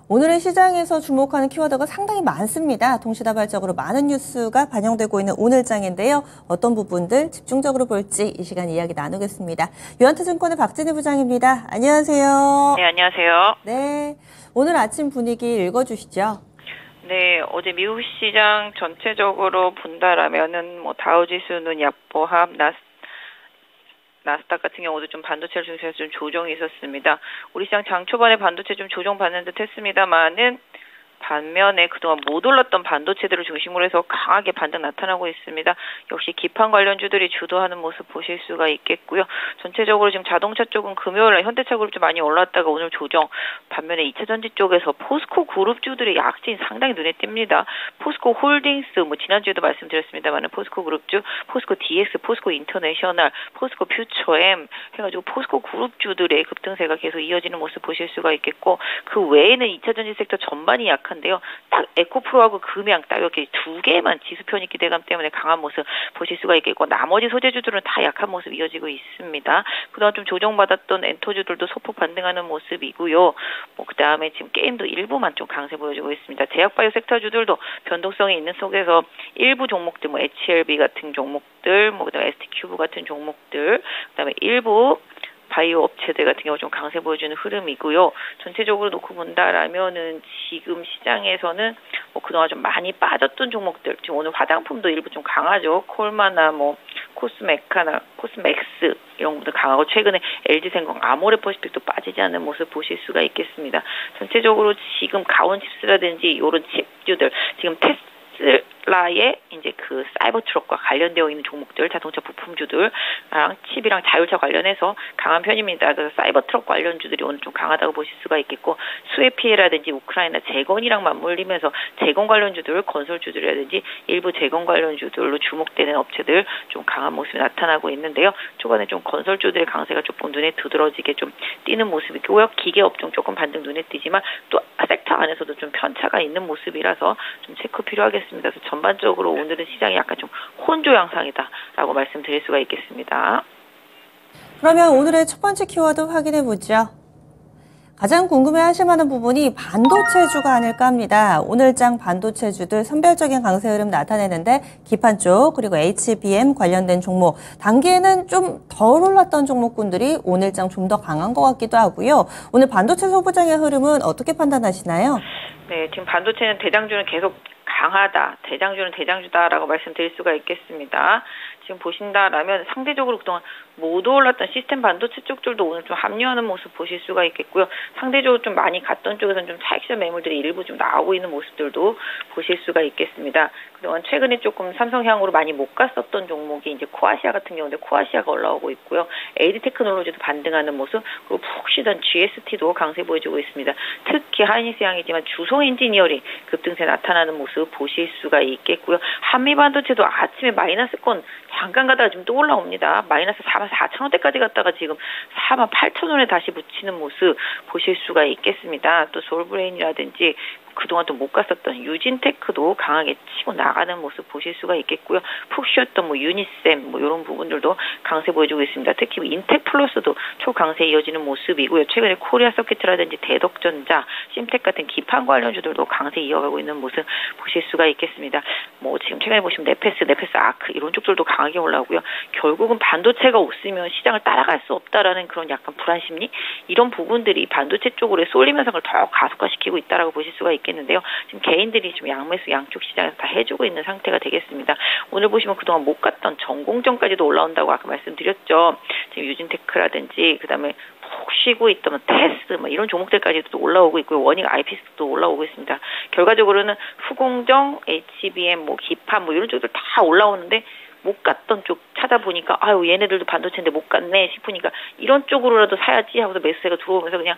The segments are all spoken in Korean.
오늘의 시장에서 주목하는 키워드가 상당히 많습니다. 동시다발적으로 많은 뉴스가 반영되고 있는 오늘장인데요. 어떤 부분들 집중적으로 볼지 이 시간 이야기 나누겠습니다. 유한투증권의 박진희 부장입니다. 안녕하세요. 네, 안녕하세요. 네, 오늘 아침 분위기 읽어주시죠. 네, 어제 미국 시장 전체적으로 본다라면은 다우지수는 약보합, 나스닥 같은 경우도 좀 반도체를 중심해서 좀 조정이 있었습니다. 우리 시장 장 초반에 반도체 좀 조정받는 듯 했습니다만은 반면에 그동안 못 올랐던 반도체들을 중심으로 해서 강하게 반등 나타나고 있습니다. 역시 기판 관련주들이 주도하는 모습 보실 수가 있겠고요. 전체적으로 지금 자동차 쪽은 금요일날 현대차 그룹 좀 많이 올랐다가 오늘 조정, 반면에 2차전지 쪽에서 포스코 그룹주들의 약진 상당히 눈에 띕니다. 포스코 홀딩스, 지난주에도 말씀드렸습니다만 포스코 그룹주, 포스코 DX, 포스코 인터내셔널, 포스코 퓨처엠 해가지고 포스코 그룹주들의 급등세가 계속 이어지는 모습 보실 수가 있겠고, 그 외에는 2차전지 섹터 전반이 약한데요. 딱 에코프로하고 금양 딱 이렇게 두 개만 지수편익 기대감 때문에 강한 모습 보실 수가 있겠고, 나머지 소재주들은 다 약한 모습 이어지고 있습니다. 그동안 좀 조정받았던 엔터주들도 소폭 반등하는 모습이고요. 그 다음에 지금 게임도 일부만 좀 강세 보여주고 있습니다. 제약바이오 섹터주들도 변동성이 있는 속에서 일부 종목들, HLB 같은 종목들, 그다음에 ST큐브 같은 종목들, 그다음에 일부 바이오 업체들 같은 경우 좀 강세 보여주는 흐름이고요. 전체적으로 놓고 본다라면은 지금 시장에서는 그동안 좀 많이 빠졌던 종목들, 지금 오늘 화장품도 일부 좀 강하죠. 콜마나 코스메카나 코스맥스 이런 것도 강하고, 최근에 LG생명, 아모레퍼시픽도 빠지지 않는 모습 보실 수가 있겠습니다. 전체적으로 지금 가온칩스라든지 이런 칩주들, 지금 테슬라의 이제 그 사이버 트럭과 관련되어 있는 종목들, 자동차 부품주들랑 칩이랑 자율차 관련해서 강한 편입니다. 그래서 사이버 트럭 관련주들이 오늘 좀 강하다고 보실 수가 있겠고, 수해 피해라든지 우크라이나 재건이랑 맞물리면서 재건 관련주들, 건설주들이라든지 일부 재건 관련주들로 주목되는 업체들 좀 강한 모습이 나타나고 있는데요. 초반에 좀 건설주들의 강세가 조금 눈에 두드러지게 좀 띄는 모습이고요. 기계업종 조금 반등 눈에 띄지만 또 섹터 안에서도 좀 편차가 있는 모습이라서 좀 체크 필요하겠습니다. 그래서 전반적으로 오늘은 시장이 약간 좀 혼조 양상이다라고 말씀드릴 수가 있겠습니다. 그러면 오늘의 첫 번째 키워드 확인해 보죠. 가장 궁금해하실 만한 부분이 반도체주가 아닐까 합니다. 오늘장 반도체주들 선별적인 강세 흐름 나타내는데, 기판 쪽 그리고 HBM 관련된 종목, 단기에는 좀 덜 올랐던 종목군들이 오늘장 좀 더 강한 것 같기도 하고요. 오늘 반도체 소부장의 흐름은 어떻게 판단하시나요? 네, 지금 반도체는 대장주는 계속 강하다, 대장주는 대장주다라고 말씀드릴 수가 있겠습니다. 지금 보신다라면 상대적으로 그동안 못 올랐던 시스템 반도체 쪽들도 오늘 좀 합류하는 모습 보실 수가 있겠고요. 상대적으로 좀 많이 갔던 쪽에서는 좀 차익실현 매물들이 일부 좀 나오고 있는 모습들도 보실 수가 있겠습니다. 그동안 최근에 조금 삼성향으로 많이 못 갔었던 종목이 이제 코아시아 같은 경우인데, 코아시아가 올라오고 있고요. AD 테크놀로지도 반등하는 모습, 그리고 푹 쉬던 GST도 강세 보여주고 있습니다. 특히 하이닉스향이지만 주성 엔지니어링 급등세 나타나는 모습 보실 수가 있겠고요. 한미 반도체도 아침에 마이너스권 잠깐 가다가 지금 또 올라옵니다. 마이너스 44,000원대까지 갔다가 지금 48,000원에 다시 붙이는 모습 보실 수가 있겠습니다. 또 솔브레인이라든지 그동안 또 못 갔었던 유진테크도 강하게 치고 나가는 모습 보실 수가 있겠고요. 푹 쉬었던 유니셈 이런 부분들도 강세 보여주고 있습니다. 특히 인텍플러스도 초강세 이어지는 모습이고요. 최근에 코리아 서킷이라든지 대덕전자, 심텍 같은 기판 관련주들도 강세 이어가고 있는 모습 보실 수가 있겠습니다. 지금 최근에 보시면 네페스 아크 이런 쪽들도 강하게 올라오고요. 결국은 반도체가 없으면 시장을 따라갈 수 없다라는 그런 약간 불안 심리, 이런 부분들이 반도체 쪽으로의 쏠림 현상을 더 가속화시키고 있다라고 보실 수가 있겠는데요. 지금 개인들이 지금 양매수 양쪽 시장에서 다 해주고 있는 상태가 되겠습니다. 오늘 보시면 그동안 못 갔던 전공정까지도 올라온다고 아까 말씀드렸죠. 지금 유진테크라든지 그다음에 푹 쉬고 있던 테스 이런 종목들까지도 올라오고 있고요. 원익 IPS도 올라오고 있습니다. 결과적으로는 후공정, HBM, 기판 이런 쪽들 다 올라오는데, 못 갔던 쪽 찾아보니까 얘네들도 반도체인데 못 갔네 싶으니까 이런 쪽으로라도 사야지 하고서 매수세가 들어오면서 그냥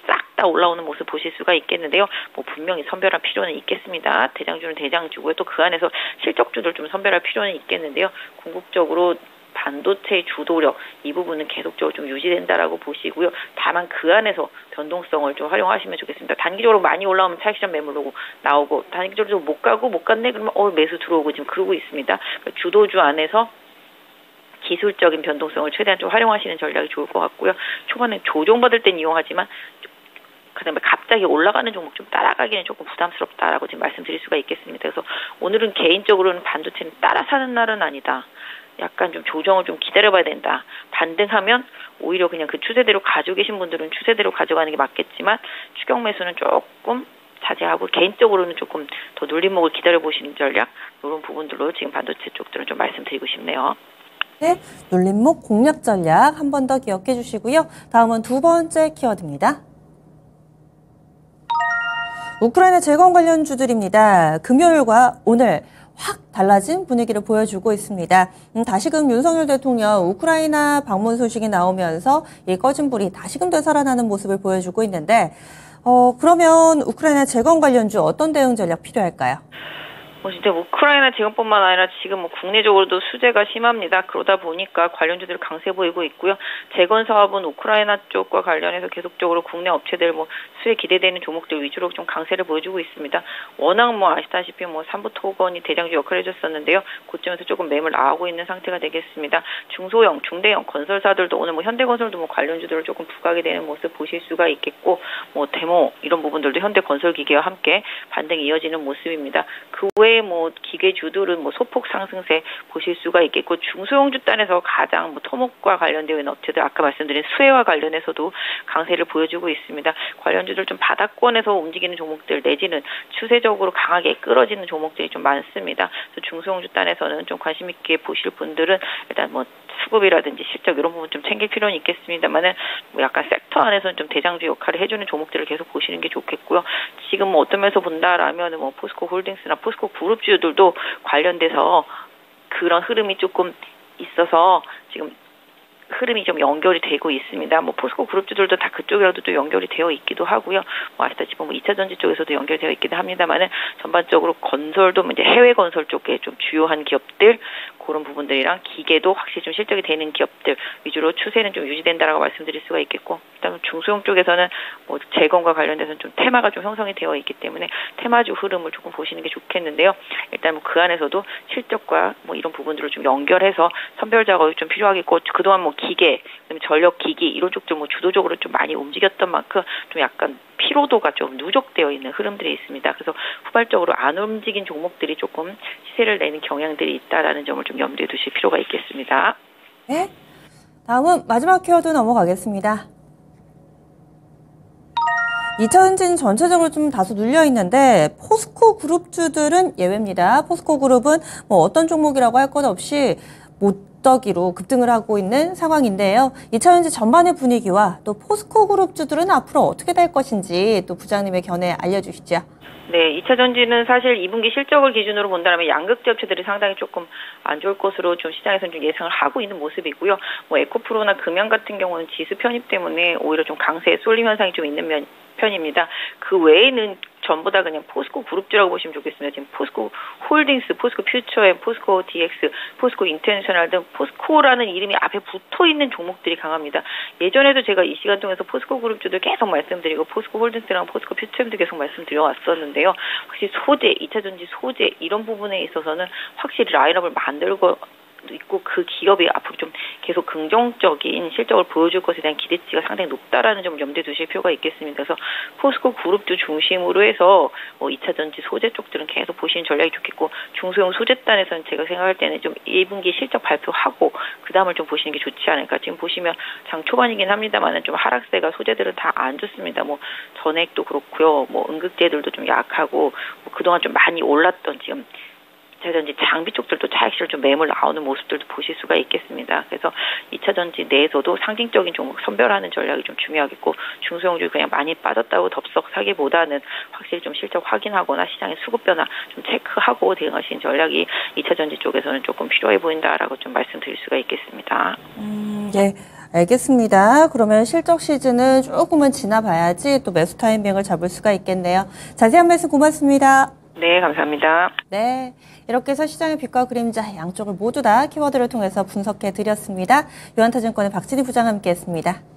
싹 다 올라오는 모습 보실 수가 있겠는데요. 분명히 선별할 필요는 있겠습니다. 대장주는 대장주고요. 또 그 안에서 실적주들 좀 선별할 필요는 있겠는데요. 궁극적으로 반도체의 주도력 이 부분은 계속적으로 좀 유지된다라고 보시고요. 다만 그 안에서 변동성을 좀 활용하시면 좋겠습니다. 단기적으로 많이 올라오면 차익실현 매물로 나오고, 단기적으로 못 가고 못 갔네 그러면 매수 들어오고 지금 그러고 있습니다. 그러니까 주도주 안에서 기술적인 변동성을 최대한 좀 활용하시는 전략이 좋을 것 같고요. 초반에 조정받을 땐 이용하지만 그다음에 갑자기 올라가는 종목 좀 따라가기는 조금 부담스럽다라고 지금 말씀드릴 수가 있겠습니다. 그래서 오늘은 개인적으로는 반도체는 따라 사는 날은 아니다. 약간 좀 조정을 좀 기다려봐야 된다. 반등하면 오히려 그냥 그 추세대로 가지고 계신 분들은 추세대로 가져가는 게 맞겠지만 추격 매수는 조금 자제하고 개인적으로는 조금 더 눌림목을 기다려보시는 전략 이런 부분들로 지금 반도체 쪽들은 좀 말씀드리고 싶네요. 네, 눌림목 공략 전략 한 번 더 기억해 주시고요. 다음은 두 번째 키워드입니다. 우크라이나 재건 관련주들입니다. 금요일과 오늘 확 달라진 분위기를 보여주고 있습니다. 다시금 윤석열 대통령 우크라이나 방문 소식이 나오면서 이 꺼진 불이 다시금 되살아나는 모습을 보여주고 있는데 그러면 우크라이나 재건 관련주 어떤 대응 전략 필요할까요? 진짜 우크라이나 재건뿐만 아니라 지금 국내적으로도 수재가 심합니다. 그러다 보니까 관련주들 강세 보이고 있고요. 재건 사업은 우크라이나 쪽과 관련해서 계속적으로 국내 업체들 수혜 기대되는 종목들 위주로 좀 강세를 보여주고 있습니다. 워낙 아시다시피 삼부토건이 대장주 역할을 해줬었는데요. 고점에서 조금 매물 나오고 있는 상태가 되겠습니다. 중소형, 중대형 건설사들도 오늘 현대건설도 관련주들을 조금 부각이 되는 모습 보실 수가 있겠고, 데모 이런 부분들도 현대건설기계와 함께 반등이 이어지는 모습입니다. 그 외에 기계주들은 소폭 상승세 보실 수가 있겠고, 중소형주 단에서 가장 토목과 관련되어 있는 업체들 아까 말씀드린 수혜와 관련해서도 강세를 보여주고 있습니다. 관련주들 좀 바닥권에서 움직이는 종목들 내지는 추세적으로 강하게 끌어지는 종목들이 좀 많습니다. 그래서 중소형주 단에서는 좀 관심 있게 보실 분들은 일단 수급이라든지 실적 이런 부분 좀 챙길 필요는 있겠습니다만은 약간 섹터 안에서는 좀 대장주 역할을 해주는 종목들을 계속 보시는 게 좋겠고요. 지금 어떤 면에서 본다라면 포스코 홀딩스나 포스코 그룹주들도 관련돼서 그런 흐름이 조금 있어서 지금 흐름이 좀 연결이 되고 있습니다. 포스코 그룹주들도 다 그쪽이라도 또 연결이 되어 있기도 하고요. 아시다시피 2차 전지 쪽에서도 연결되어 있기도 합니다만은 전반적으로 건설도 이제 해외 건설 쪽에 좀 주요한 기업들 그런 부분들이랑 기계도 확실히 좀 실적이 되는 기업들 위주로 추세는 좀 유지된다라고 말씀드릴 수가 있겠고, 일단 중소형 쪽에서는 재건과 관련돼서는 좀 테마가 좀 형성이 되어 있기 때문에 테마주 흐름을 조금 보시는 게 좋겠는데요. 일단 그 안에서도 실적과 이런 부분들을 좀 연결해서 선별 작업이 좀 필요하겠고, 그동안 기계, 그다음에 전력 기기 이런 쪽들 주도적으로 좀 많이 움직였던 만큼 좀 약간 피로도가 좀 누적되어 있는 흐름들이 있습니다. 그래서 후발적으로 안 움직인 종목들이 조금 시세를 내는 경향들이 있다라는 점을 좀 염두에 두실 필요가 있겠습니다. 네. 다음은 마지막 키워드 넘어가겠습니다. 2차 전지는 전체적으로 좀 다소 눌려 있는데 포스코 그룹주들은 예외입니다. 포스코 그룹은 어떤 종목이라고 할 것 없이 못더기로 급등을 하고 있는 상황인데요. 2차 전지 전반의 분위기와 또 포스코 그룹주들은 앞으로 어떻게 될 것인지 또 부장님의 견해 알려주시죠. 네, 2차 전지는 사실 2분기 실적을 기준으로 본다면 양극재 업체들이 상당히 조금 안 좋을 것으로 좀 시장에서는 좀 예상을 하고 있는 모습이고요. 에코프로나 금양 같은 경우는 지수 편입 때문에 오히려 좀 강세에 쏠림 현상이 좀 있는 편입니다. 그 외에는 전부 다 그냥 포스코 그룹주라고 보시면 좋겠습니다. 지금 포스코 홀딩스, 포스코 퓨처엠, 포스코 DX, 포스코 인터내셔널 등 포스코라는 이름이 앞에 붙어있는 종목들이 강합니다. 예전에도 제가 이 시간 통해서 포스코 그룹주들 계속 말씀드리고 포스코 홀딩스랑 포스코 퓨처엠도 계속 말씀드려왔었는데요. 확실히 소재, 2차 전지 소재 이런 부분에 있어서는 확실히 라인업을 만들고 있고 그 기업이 앞으로 좀 계속 긍정적인 실적을 보여줄 것에 대한 기대치가 상당히 높다라는 점을 염두에 두실 필요가 있겠습니다. 그래서 포스코 그룹도 중심으로 해서 2차 전지 소재 쪽들은 계속 보시는 전략이 좋겠고, 중소형 소재단에서는 제가 생각할 때는 좀 1분기 실적 발표하고 그 다음을 좀 보시는 게 좋지 않을까. 지금 보시면 장 초반이긴 합니다만은 좀 하락세가 소재들은 다 안 좋습니다. 전액도 그렇고요. 음극재들도 좀 약하고 그동안 좀 많이 올랐던 지금 전지 장비 쪽들도 차익실을 좀 매물 나오는 모습들도 보실 수가 있겠습니다. 그래서 2차 전지 내에서도 상징적인 종목 선별하는 전략이 좀 중요하겠고, 중소형주 그냥 많이 빠졌다고 덥석 사기보다는 확실히 좀 실적 확인하거나 시장의 수급 변화 좀 체크하고 대응하시는 전략이 2차 전지 쪽에서는 조금 필요해 보인다라고 좀 말씀드릴 수가 있겠습니다. 네. 알겠습니다. 그러면 실적 시즌은 조금은 지나봐야지 또 매수 타이밍을 잡을 수가 있겠네요. 자세한 말씀 고맙습니다. 네, 감사합니다. 네, 이렇게 해서 시장의 빛과 그림자 양쪽을 모두 다 키워드를 통해서 분석해 드렸습니다. 유한타증권의 박진희 부장 함께했습니다.